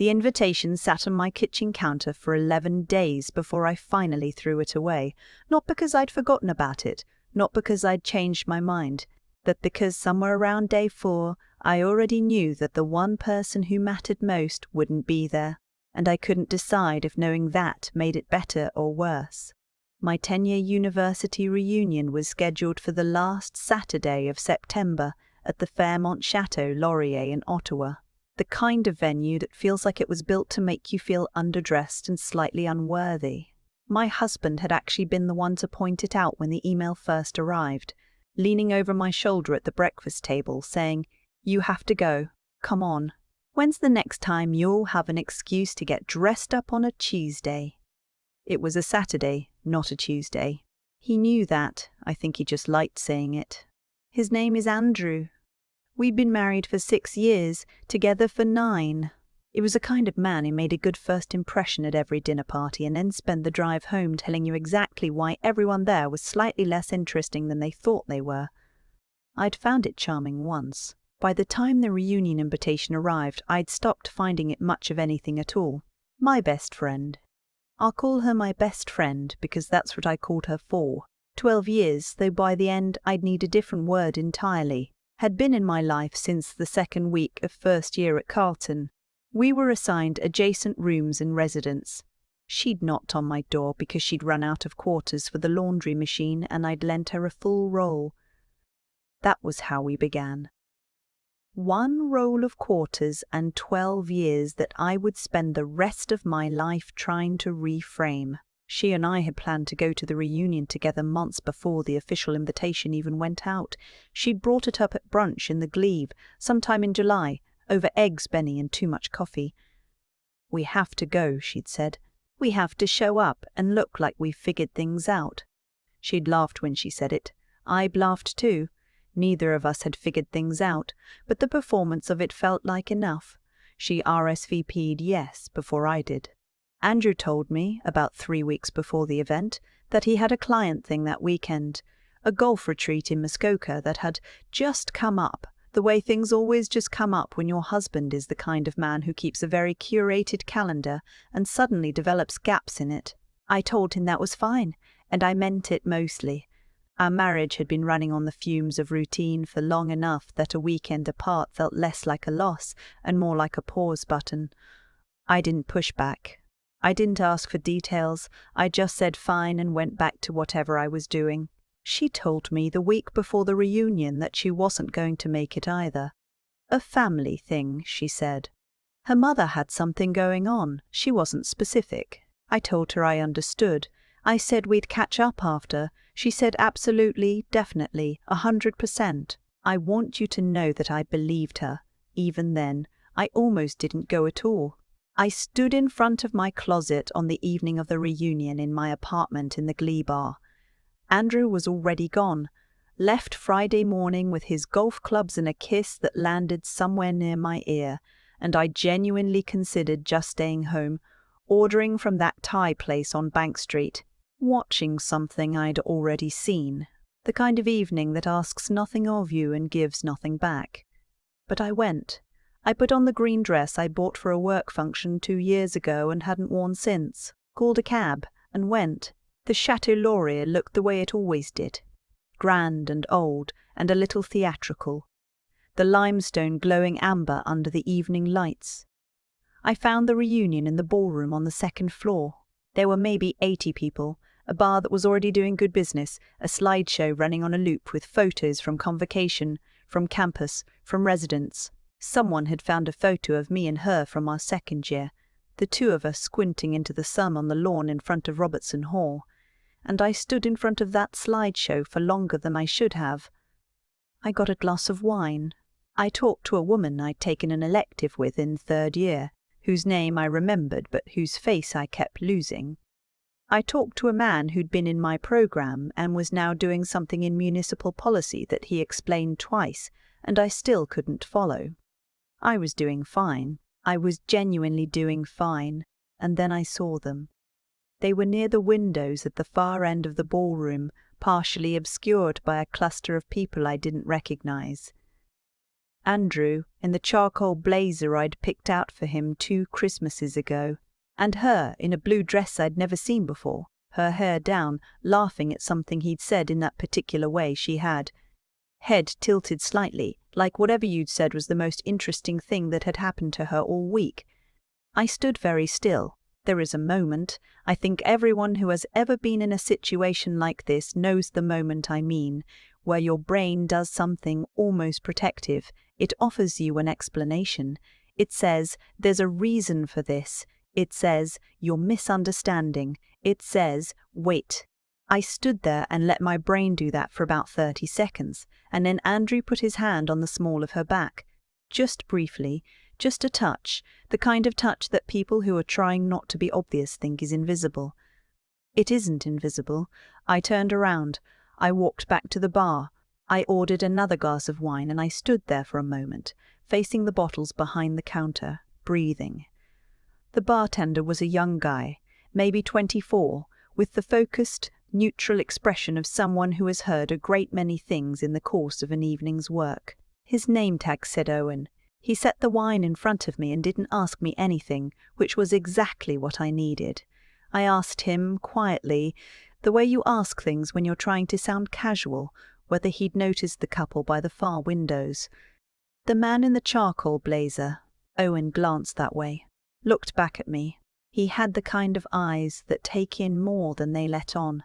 The invitation sat on my kitchen counter for 11 days before I finally threw it away, not because I'd forgotten about it, not because I'd changed my mind, but because somewhere around day 4, I already knew that the one person who mattered most wouldn't be there, and I couldn't decide if knowing that made it better or worse. My 10-year university reunion was scheduled for the last Saturday of September at the Fairmont Chateau Laurier in Ottawa, the kind of venue that feels like it was built to make you feel underdressed and slightly unworthy. My husband had actually been the one to point it out when the email first arrived, leaning over my shoulder at the breakfast table, saying, "You have to go. Come on. When's the next time you'll have an excuse to get dressed up on a Tuesday?" It was a Saturday, not a Tuesday. He knew that. I think he just liked saying it. His name is Andrew. We'd been married for 6 years, together for 9. It was a kind of man who made a good first impression at every dinner party and then spent the drive home telling you exactly why everyone there was slightly less interesting than they thought they were. I'd found it charming once. By the time the reunion invitation arrived, I'd stopped finding it much of anything at all. My best friend. I'll call her my best friend because that's what I called her for. 12 years, though by the end I'd need a different word entirely, had been in my life since the second week of first year at Carleton. We were assigned adjacent rooms in residence. She'd knocked on my door because she'd run out of quarters for the laundry machine and I'd lent her a full roll. That was how we began. 1 roll of quarters and 12 years that I would spend the rest of my life trying to reframe. She and I had planned to go to the reunion together months before the official invitation even went out. She'd brought it up at brunch in the Glebe, sometime in July, over eggs, Benny, and too much coffee. "We have to go," she'd said. "We have to show up and look like we've figured things out." She'd laughed when she said it. I'd laughed too. Neither of us had figured things out, but the performance of it felt like enough. She RSVP'd yes before I did. Andrew told me, about 3 weeks before the event, that he had a client thing that weekend, a golf retreat in Muskoka that had just come up, the way things always just come up when your husband is the kind of man who keeps a very curated calendar and suddenly develops gaps in it. I told him that was fine, and I meant it mostly. Our marriage had been running on the fumes of routine for long enough that a weekend apart felt less like a loss and more like a pause button. I didn't push back. I didn't ask for details. I just said fine and went back to whatever I was doing. She told me the week before the reunion that she wasn't going to make it either. A family thing, she said. Her mother had something going on. She wasn't specific. I told her I understood. I said we'd catch up after. She said absolutely, definitely, 100%. I want you to know that I believed her. Even then, I almost didn't go at all. I stood in front of my closet on the evening of the reunion in my apartment in the Glee Bar. Andrew was already gone, left Friday morning with his golf clubs and a kiss that landed somewhere near my ear, and I genuinely considered just staying home, ordering from that Thai place on Bank Street, watching something I'd already seen, the kind of evening that asks nothing of you and gives nothing back. But I went. I put on the green dress I bought for a work function 2 years ago and hadn't worn since, called a cab, and went. The Chateau Laurier looked the way it always did, grand and old and a little theatrical, the limestone glowing amber under the evening lights. I found the reunion in the ballroom on the 2nd floor. There were maybe 80 people, a bar that was already doing good business, a slideshow running on a loop with photos from convocation, from campus, from residents. Someone had found a photo of me and her from our 2nd year, the 2 of us squinting into the sun on the lawn in front of Robertson Hall, and I stood in front of that slideshow for longer than I should have. I got a glass of wine. I talked to a woman I'd taken an elective with in 3rd year, whose name I remembered but whose face I kept losing. I talked to a man who'd been in my program and was now doing something in municipal policy that he explained twice, and I still couldn't follow. I was doing fine. I was genuinely doing fine, and then I saw them. They were near the windows at the far end of the ballroom, partially obscured by a cluster of people I didn't recognize. Andrew, in the charcoal blazer I'd picked out for him 2 Christmases ago, and her in a blue dress I'd never seen before, her hair down, laughing at something he'd said in that particular way she had. Head tilted slightly, like whatever you'd said was the most interesting thing that had happened to her all week. I stood very still. There is a moment, I think everyone who has ever been in a situation like this knows the moment I mean, where your brain does something almost protective. It offers you an explanation. It says, there's a reason for this. It says, you're misunderstanding. It says, wait. I stood there and let my brain do that for about 30 seconds, and then Andrew put his hand on the small of her back. Just briefly, just a touch, the kind of touch that people who are trying not to be obvious think is invisible. It isn't invisible. I turned around. I walked back to the bar. I ordered another glass of wine and I stood there for a moment, facing the bottles behind the counter, breathing. The bartender was a young guy, maybe 24, with the focused, neutral expression of someone who has heard a great many things in the course of an evening's work. His name tag said Owen. He set the wine in front of me and didn't ask me anything, which was exactly what I needed. I asked him, quietly, the way you ask things when you're trying to sound casual, whether he'd noticed the couple by the far windows. The man in the charcoal blazer, Owen glanced that way, looked back at me. He had the kind of eyes that take in more than they let on.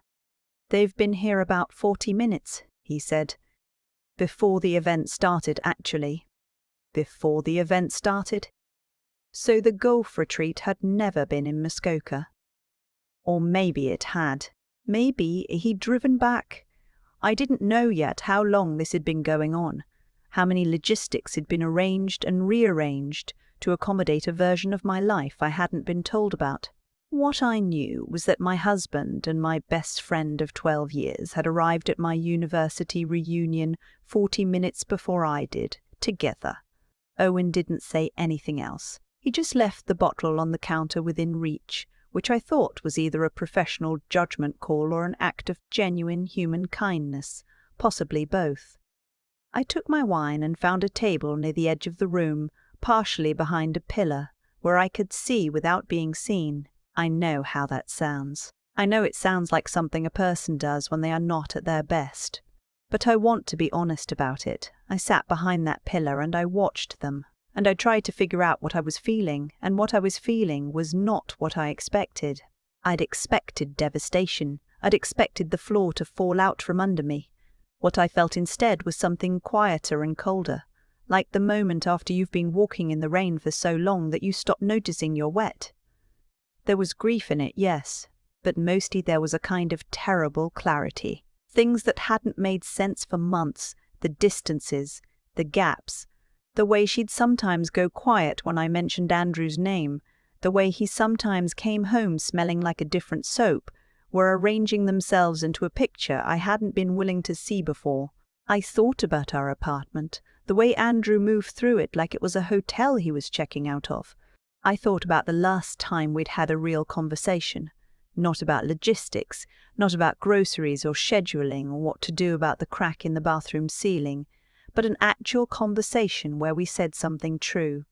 "They've been here about 40 minutes, he said. "Before the event started, actually." Before the event started? So the golf retreat had never been in Muskoka. Or maybe it had. Maybe he'd driven back. I didn't know yet how long this had been going on, how many logistics had been arranged and rearranged to accommodate a version of my life I hadn't been told about. What I knew was that my husband and my best friend of 12 years had arrived at my university reunion 40 minutes before I did, together. Owen didn't say anything else. He just left the bottle on the counter within reach, which I thought was either a professional judgment call or an act of genuine human kindness, possibly both. I took my wine and found a table near the edge of the room, partially behind a pillar, where I could see without being seen. I know how that sounds. I know it sounds like something a person does when they are not at their best. But I want to be honest about it. I sat behind that pillar and I watched them, and I tried to figure out what I was feeling, and what I was feeling was not what I expected. I'd expected devastation. I'd expected the floor to fall out from under me. What I felt instead was something quieter and colder, like the moment after you've been walking in the rain for so long that you stop noticing you're wet. There was grief in it, yes, but mostly there was a kind of terrible clarity. Things that hadn't made sense for months, the distances, the gaps, the way she'd sometimes go quiet when I mentioned Andrew's name, the way he sometimes came home smelling like a different soap, were arranging themselves into a picture I hadn't been willing to see before. I thought about our apartment, the way Andrew moved through it like it was a hotel he was checking out of. I thought about the last time we'd had a real conversation. Not about logistics, not about groceries or scheduling or what to do about the crack in the bathroom ceiling, but an actual conversation where we said something true.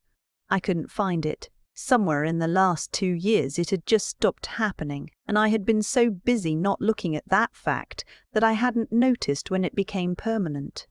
I couldn't find it. Somewhere in the last 2 years it had just stopped happening, and I had been so busy not looking at that fact that I hadn't noticed when it became permanent.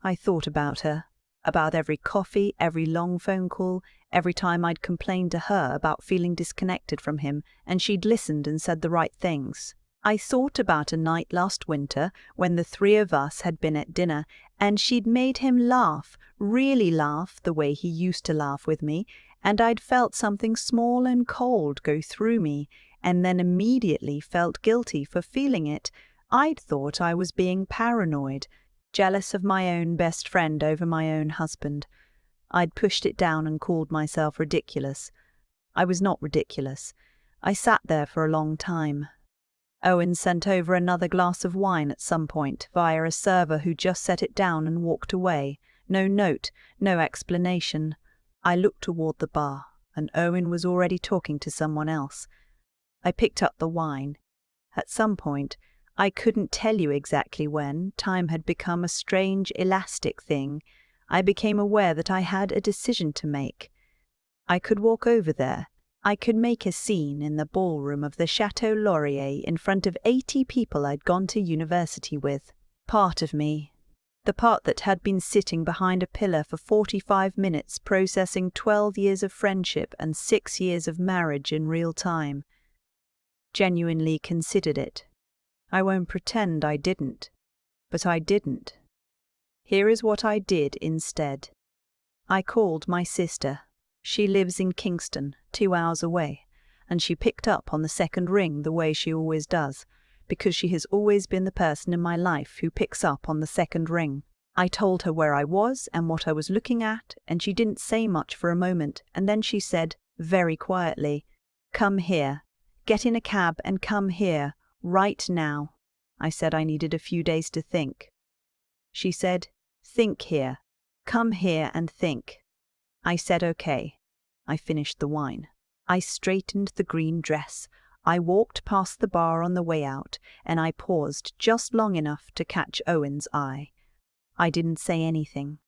I thought about her, about every coffee, every long phone call, every time I'd complained to her about feeling disconnected from him, and she'd listened and said the right things. I thought about a night last winter when the 3 of us had been at dinner, and she'd made him laugh, really laugh the way he used to laugh with me, and I'd felt something small and cold go through me, and then immediately felt guilty for feeling it. I'd thought I was being paranoid, jealous of my own best friend over my own husband. I'd pushed it down and called myself ridiculous. I was not ridiculous. I sat there for a long time. Owen sent over another glass of wine at some point via a server who just set it down and walked away. No note, no explanation. I looked toward the bar, and Owen was already talking to someone else. I picked up the wine. At some point, I couldn't tell you exactly when, time had become a strange, elastic thing. I became aware that I had a decision to make. I could walk over there. I could make a scene in the ballroom of the Chateau Laurier in front of 80 people I'd gone to university with. Part of me, the part that had been sitting behind a pillar for 45 minutes processing 12 years of friendship and 6 years of marriage in real time, genuinely considered it. I won't pretend I didn't, but I didn't. Here is what I did instead. I called my sister. She lives in Kingston, 2 hours away, and she picked up on the second ring the way she always does, because she has always been the person in my life who picks up on the second ring. I told her where I was and what I was looking at, and she didn't say much for a moment, and then she said, very quietly, "Come here. Get in a cab and come here, right now." I said I needed a few days to think. She said, "Think here. Come here and think." I said okay. I finished the wine. I straightened the green dress. I walked past the bar on the way out, and I paused just long enough to catch Owen's eye. I didn't say anything.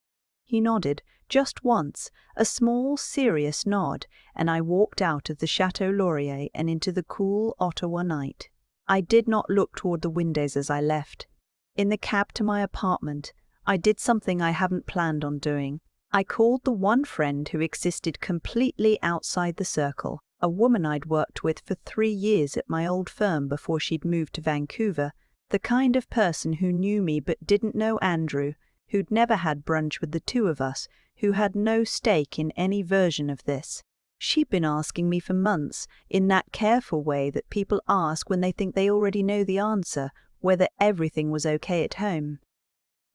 He nodded, just once, a small, serious nod, and I walked out of the Chateau Laurier and into the cool Ottawa night. I did not look toward the windows as I left. In the cab to my apartment, I did something I hadn't planned on doing. I called the one friend who existed completely outside the circle, a woman I'd worked with for 3 years at my old firm before she'd moved to Vancouver, the kind of person who knew me but didn't know Andrew, who'd never had brunch with the two of us, who had no stake in any version of this. She'd been asking me for months, in that careful way that people ask when they think they already know the answer, whether everything was okay at home.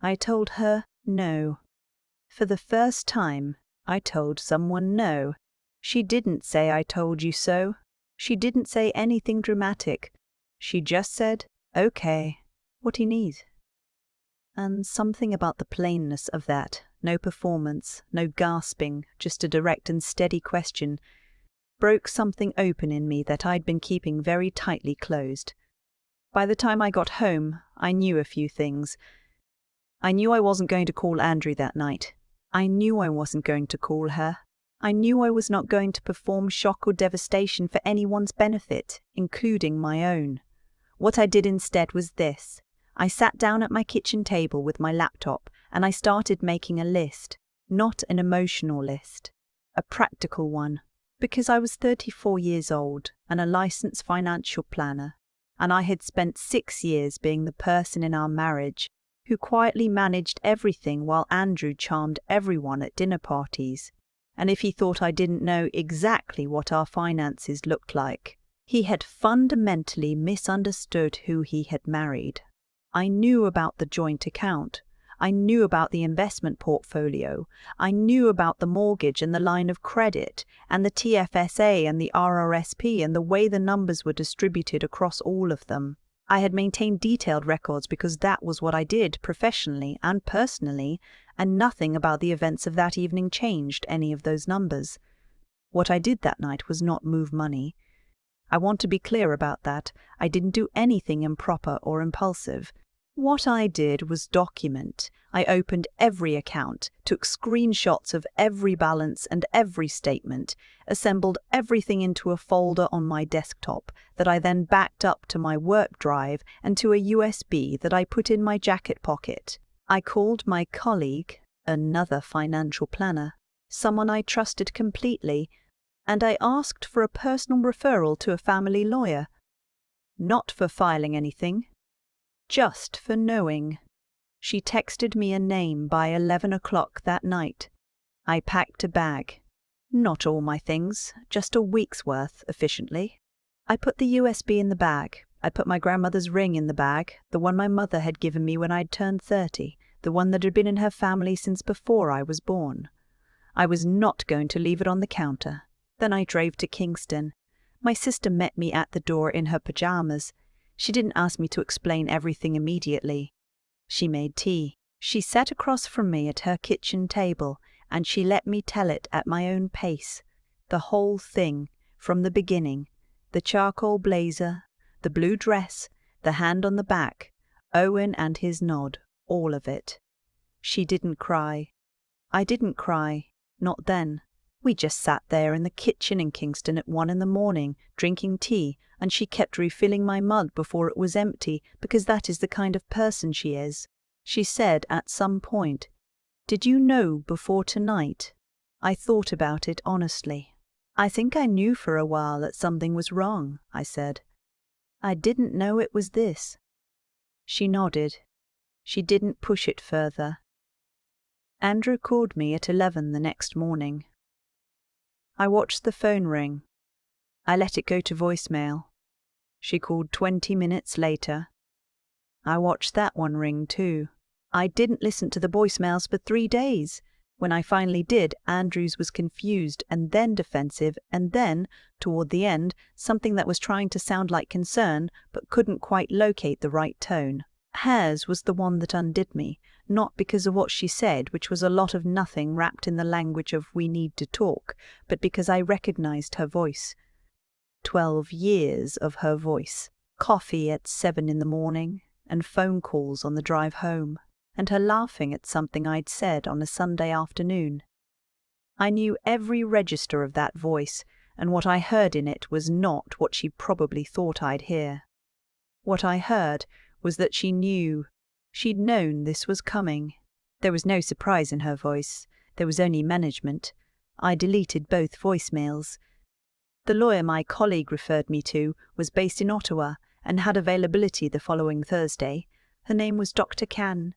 I told her no. For the first time, I told someone no. She didn't say "I told you so." She didn't say anything dramatic. She just said, "Okay, what do you need?" And something about the plainness of that, no performance, no gasping, just a direct and steady question, broke something open in me that I'd been keeping very tightly closed. By the time I got home, I knew a few things. I knew I wasn't going to call Andrew that night. I knew I wasn't going to call her. I knew I was not going to perform shock or devastation for anyone's benefit, including my own. What I did instead was this. I sat down at my kitchen table with my laptop and I started making a list, not an emotional list, a practical one, because I was 34 years old and a licensed financial planner, and I had spent 6 years being the person in our marriage who quietly managed everything while Andrew charmed everyone at dinner parties. And if he thought I didn't know exactly what our finances looked like, he had fundamentally misunderstood who he had married. I knew about the joint account. I knew about the investment portfolio. I knew about the mortgage and the line of credit, and the TFSA and the RRSP and the way the numbers were distributed across all of them. I had maintained detailed records because that was what I did professionally and personally, and nothing about the events of that evening changed any of those numbers. What I did that night was not move money. I want to be clear about that. I didn't do anything improper or impulsive. What I did was document. I opened every account, took screenshots of every balance and every statement, assembled everything into a folder on my desktop that I then backed up to my work drive and to a USB that I put in my jacket pocket. I called my colleague, another financial planner, someone I trusted completely, and I asked for a personal referral to a family lawyer. Not for filing anything, just for knowing. She texted me a name by 11 o'clock that night. I packed a bag. Not all my things, just a week's worth, efficiently. I put the USB in the bag. I put my grandmother's ring in the bag, the one my mother had given me when I'd turned 30, the one that had been in her family since before I was born. I was not going to leave it on the counter. Then I drove to Kingston. My sister met me at the door in her pajamas. She didn't ask me to explain everything immediately. She made tea. She sat across from me at her kitchen table, and she let me tell it at my own pace. The whole thing, from the beginning. The charcoal blazer, the blue dress, the hand on the back, Owen and his nod, all of it. She didn't cry. I didn't cry. Not then. We just sat there in the kitchen in Kingston at 1 a.m, drinking tea, and she kept refilling my mug before it was empty, because that is the kind of person she is. She said at some point, "Did you know before tonight?" I thought about it honestly. "I think I knew for a while that something was wrong," I said. "I didn't know it was this." She nodded. She didn't push it further. Andrew called me at 11 the next morning. I watched the phone ring. I let it go to voicemail. She called 20 minutes later. I watched that one ring too. I didn't listen to the voicemails for 3 days. When I finally did, Andrews was confused and then defensive, and then, toward the end, something that was trying to sound like concern but couldn't quite locate the right tone. Hers was the one that undid me, not because of what she said, which was a lot of nothing wrapped in the language of "we need to talk," but because I recognized her voice. 12 years of her voice. Coffee at 7 in the morning, and phone calls on the drive home, and her laughing at something I'd said on a Sunday afternoon. I knew every register of that voice, and what I heard in it was not what she probably thought I'd hear. What I heard was that she knew. She'd known this was coming. There was no surprise in her voice. There was only management. I deleted both voicemails. The lawyer my colleague referred me to was based in Ottawa and had availability the following Thursday. Her name was Dr. Chen.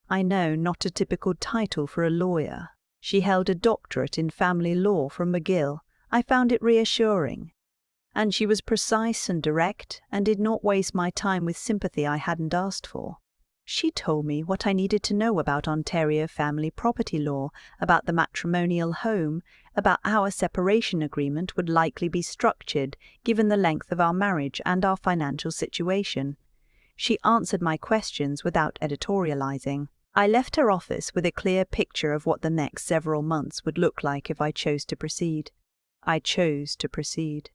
I know, not a typical title for a lawyer. She held a doctorate in family law from McGill. I found it reassuring. And she was precise and direct, and did not waste my time with sympathy I hadn't asked for. She told me what I needed to know about Ontario family property law, about the matrimonial home, about how a separation agreement would likely be structured given the length of our marriage and our financial situation. She answered my questions without editorializing. I left her office with a clear picture of what the next several months would look like if I chose to proceed. I chose to proceed.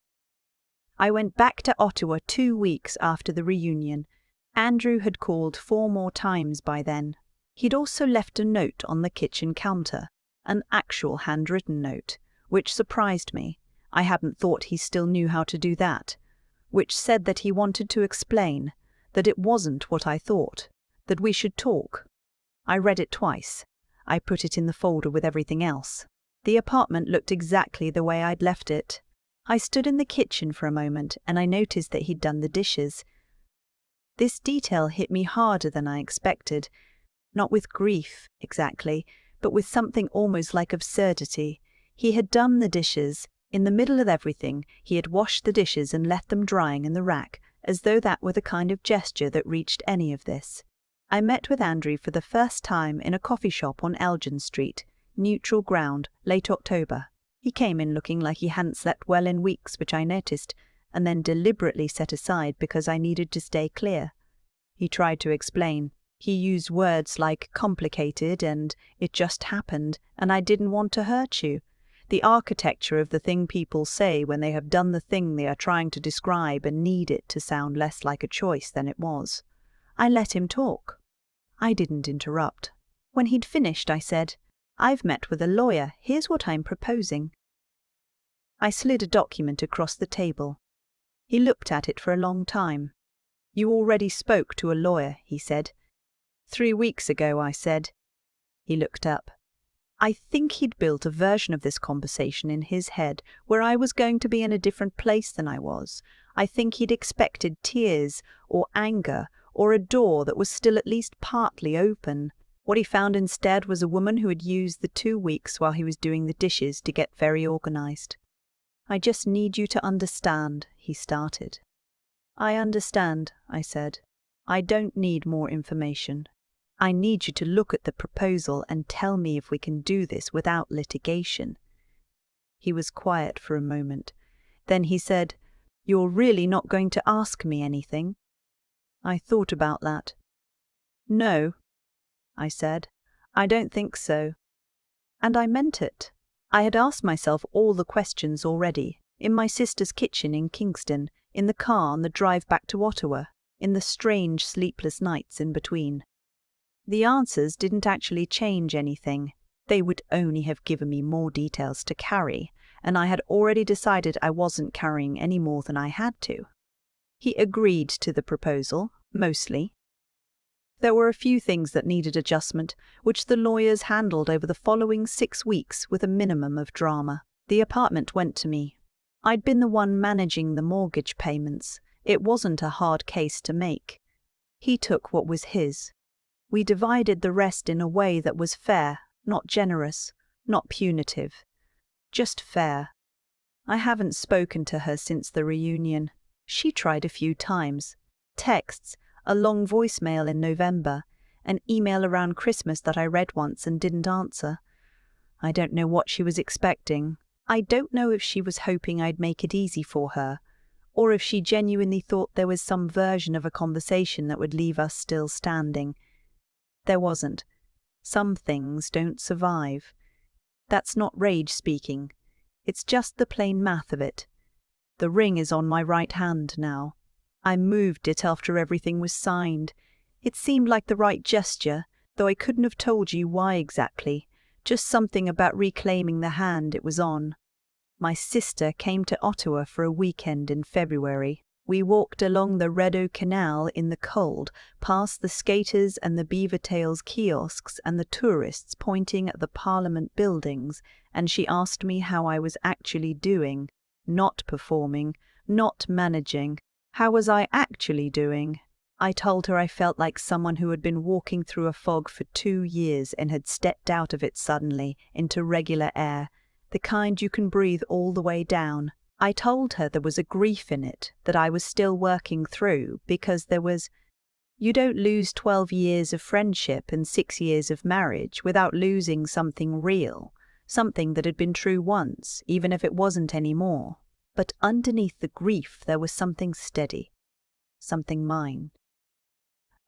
I went back to Ottawa 2 weeks after the reunion. Andrew had called 4 more times by then. He'd also left a note on the kitchen counter, an actual handwritten note, which surprised me. I hadn't thought he still knew how to do that. Which said that he wanted to explain, that it wasn't what I thought, that we should talk. I read it twice. I put it in the folder with everything else. The apartment looked exactly the way I'd left it. I stood in the kitchen for a moment, and I noticed that he'd done the dishes. This detail hit me harder than I expected. Not with grief, exactly, but with something almost like absurdity. He had done the dishes. In the middle of everything, he had washed the dishes and left them drying in the rack, as though that were the kind of gesture that reached any of this. I met with Andrew for the first time in a coffee shop on Elgin Street, neutral ground, late October. He came in looking like he hadn't slept well in weeks, which I noticed, and then deliberately set aside because I needed to stay clear. He tried to explain. He used words like complicated and it just happened, and I didn't want to hurt you. The architecture of the thing people say when they have done the thing they are trying to describe and need it to sound less like a choice than it was. I let him talk. I didn't interrupt. When he'd finished, I said, "I've met with a lawyer. Here's what I'm proposing." I slid a document across the table. He looked at it for a long time. "You already spoke to a lawyer," he said. 3 weeks ago, I said. He looked up. I think he'd built a version of this conversation in his head where I was going to be in a different place than I was. I think he'd expected tears or anger or a door that was still at least partly open. What he found instead was a woman who had used the 2 weeks while he was doing the dishes to get very organized. "I just need you to understand," he started. "I understand," I said. "I don't need more information. I need you to look at the proposal and tell me if we can do this without litigation." He was quiet for a moment. Then he said, "You're really not going to ask me anything?" I thought about that. "No," I said. "I don't think so." And I meant it. I had asked myself all the questions already, in my sister's kitchen in Kingston, in the car on the drive back to Ottawa, in the strange sleepless nights in between. The answers didn't actually change anything. They would only have given me more details to carry, and I had already decided I wasn't carrying any more than I had to. He agreed to the proposal, mostly. There were a few things that needed adjustment, which the lawyers handled over the following 6 weeks with a minimum of drama. The apartment went to me. I'd been the one managing the mortgage payments. It wasn't a hard case to make. He took what was his. We divided the rest in a way that was fair, not generous, not punitive. Just fair. I haven't spoken to her since the reunion. She tried a few times. Texts, a long voicemail in November, an email around Christmas that I read once and didn't answer. I don't know what she was expecting. I don't know if she was hoping I'd make it easy for her, or if she genuinely thought there was some version of a conversation that would leave us still standing. There wasn't. Some things don't survive. That's not rage speaking. It's just the plain math of it. The ring is on my right hand now. I moved it after everything was signed. It seemed like the right gesture, though I couldn't have told you why exactly. Just something about reclaiming the hand it was on. My sister came to Ottawa for a weekend in February. We walked along the Rideau Canal in the cold, past the skaters and the Beaver Tails kiosks and the tourists pointing at the Parliament buildings, and she asked me how I was actually doing. Not performing, not managing. How was I actually doing? I told her I felt like someone who had been walking through a fog for 2 years and had stepped out of it suddenly into regular air, the kind you can breathe all the way down. I told her there was a grief in it that I was still working through because there was. You don't lose 12 years of friendship and 6 years of marriage without losing something real, something that had been true once, even if it wasn't anymore. But underneath the grief there was something steady, something mine.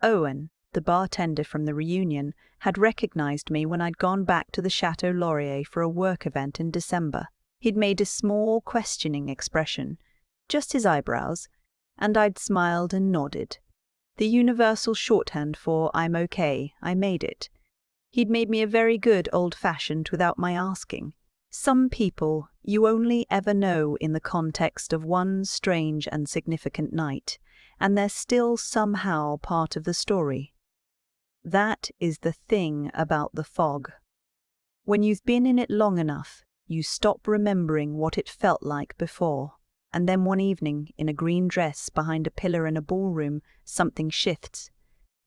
Owen, the bartender from the reunion, had recognized me when I'd gone back to the Chateau Laurier for a work event in December. He'd made a small, questioning expression, just his eyebrows, and I'd smiled and nodded. The universal shorthand for "I'm okay, I made it." He'd made me a very good old-fashioned without my asking. Some people you only ever know in the context of one strange and significant night, and they're still somehow part of the story. That is the thing about the fog. When you've been in it long enough, you stop remembering what it felt like before, and then one evening, in a green dress behind a pillar in a ballroom, something shifts.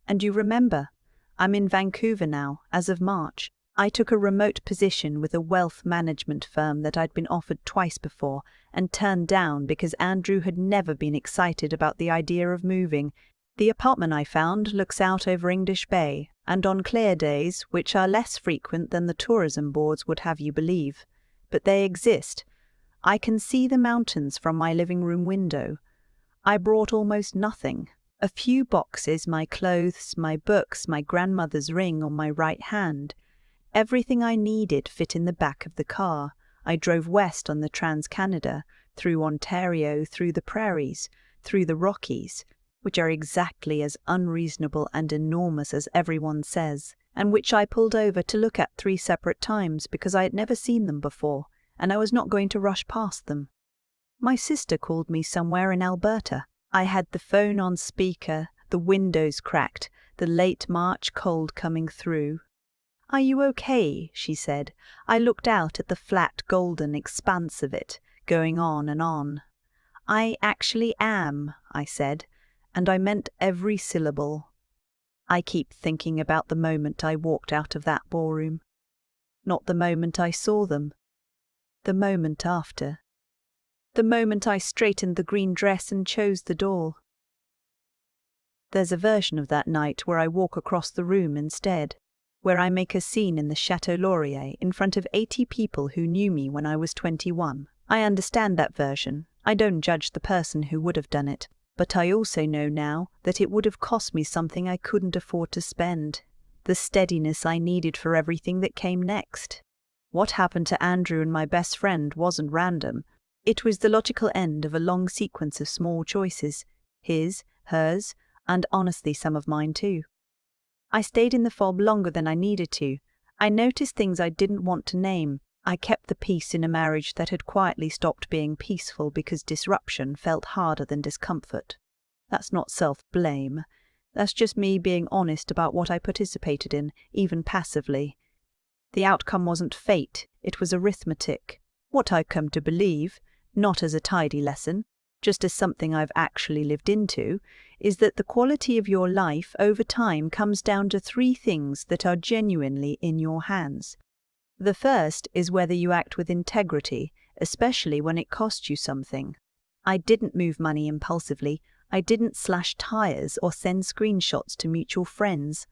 And you remember, I'm in Vancouver now, as of March. I took a remote position with a wealth management firm that I'd been offered twice before and turned down because Andrew had never been excited about the idea of moving. The apartment I found looks out over English Bay, and on clear days, which are less frequent than the tourism boards would have you believe, but they exist, I can see the mountains from my living room window. I brought almost nothing. A few boxes, my clothes, my books, my grandmother's ring on my right hand. Everything I needed fit in the back of the car. I drove west on the Trans-Canada, through Ontario, through the prairies, through the Rockies, which are exactly as unreasonable and enormous as everyone says, and which I pulled over to look at 3 separate times because I had never seen them before, and I was not going to rush past them. My sister called me somewhere in Alberta. I had the phone on speaker, the windows cracked, the late March cold coming through. "Are you okay?" she said. I looked out at the flat golden expanse of it, going on and on. "I actually am," I said, and I meant every syllable. I keep thinking about the moment I walked out of that ballroom. Not the moment I saw them. The moment after. The moment I straightened the green dress and chose the door. There's a version of that night where I walk across the room instead, where I make a scene in the Chateau Laurier in front of 80 people who knew me when I was 21. I understand that version. I don't judge the person who would have done it. But I also know now that it would have cost me something I couldn't afford to spend. The steadiness I needed for everything that came next. What happened to Andrew and my best friend wasn't random. It was the logical end of a long sequence of small choices. His, hers, and honestly some of mine too. I stayed in the fob longer than I needed to. I noticed things I didn't want to name. I kept the peace in a marriage that had quietly stopped being peaceful because disruption felt harder than discomfort. That's not self-blame. That's just me being honest about what I participated in, even passively. The outcome wasn't fate, it was arithmetic. What I've come to believe, not as a tidy lesson, just as something I've actually lived into, is that the quality of your life over time comes down to three things that are genuinely in your hands. The first is whether you act with integrity, especially when it costs you something. I didn't move money impulsively. I didn't slash tires or send screenshots to mutual friends.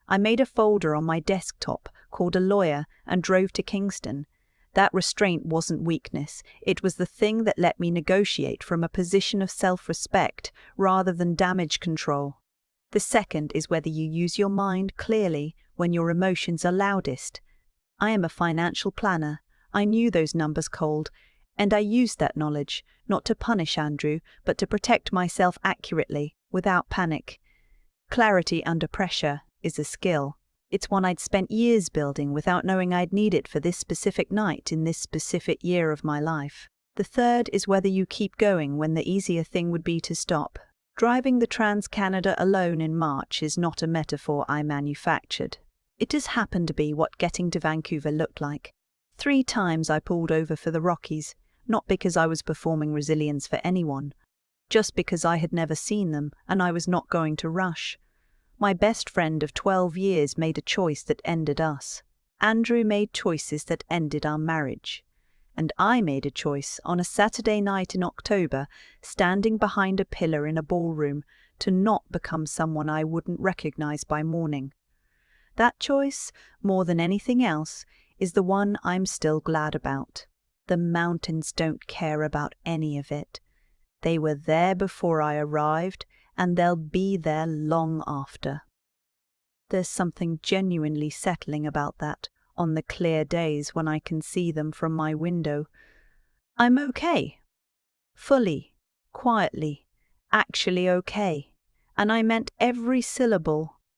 I made a folder on my desktop, called a lawyer, and drove to Kingston. That restraint wasn't weakness. It was the thing that let me negotiate from a position of self-respect rather than damage control. The second is whether you use your mind clearly when your emotions are loudest. I am a financial planner. I knew those numbers cold, and I used that knowledge, not to punish Andrew, but to protect myself accurately, without panic. Clarity under pressure is a skill. It's one I'd spent years building without knowing I'd need it for this specific night in this specific year of my life. The third is whether you keep going when the easier thing would be to stop. Driving the Trans-Canada alone in March is not a metaphor I manufactured. It just happened to be what getting to Vancouver looked like. 3 times I pulled over for the Rockies, not because I was performing resilience for anyone, just because I had never seen them and I was not going to rush. My best friend of 12 years made a choice that ended us. Andrew made choices that ended our marriage. And I made a choice on a Saturday night in October, standing behind a pillar in a ballroom, to not become someone I wouldn't recognize by morning. That choice, more than anything else, is the one I'm still glad about. The mountains don't care about any of it. They were there before I arrived, and they'll be there long after. There's something genuinely settling about that on the clear days when I can see them from my window. I'm okay. Fully, quietly, actually okay. And I meant every syllable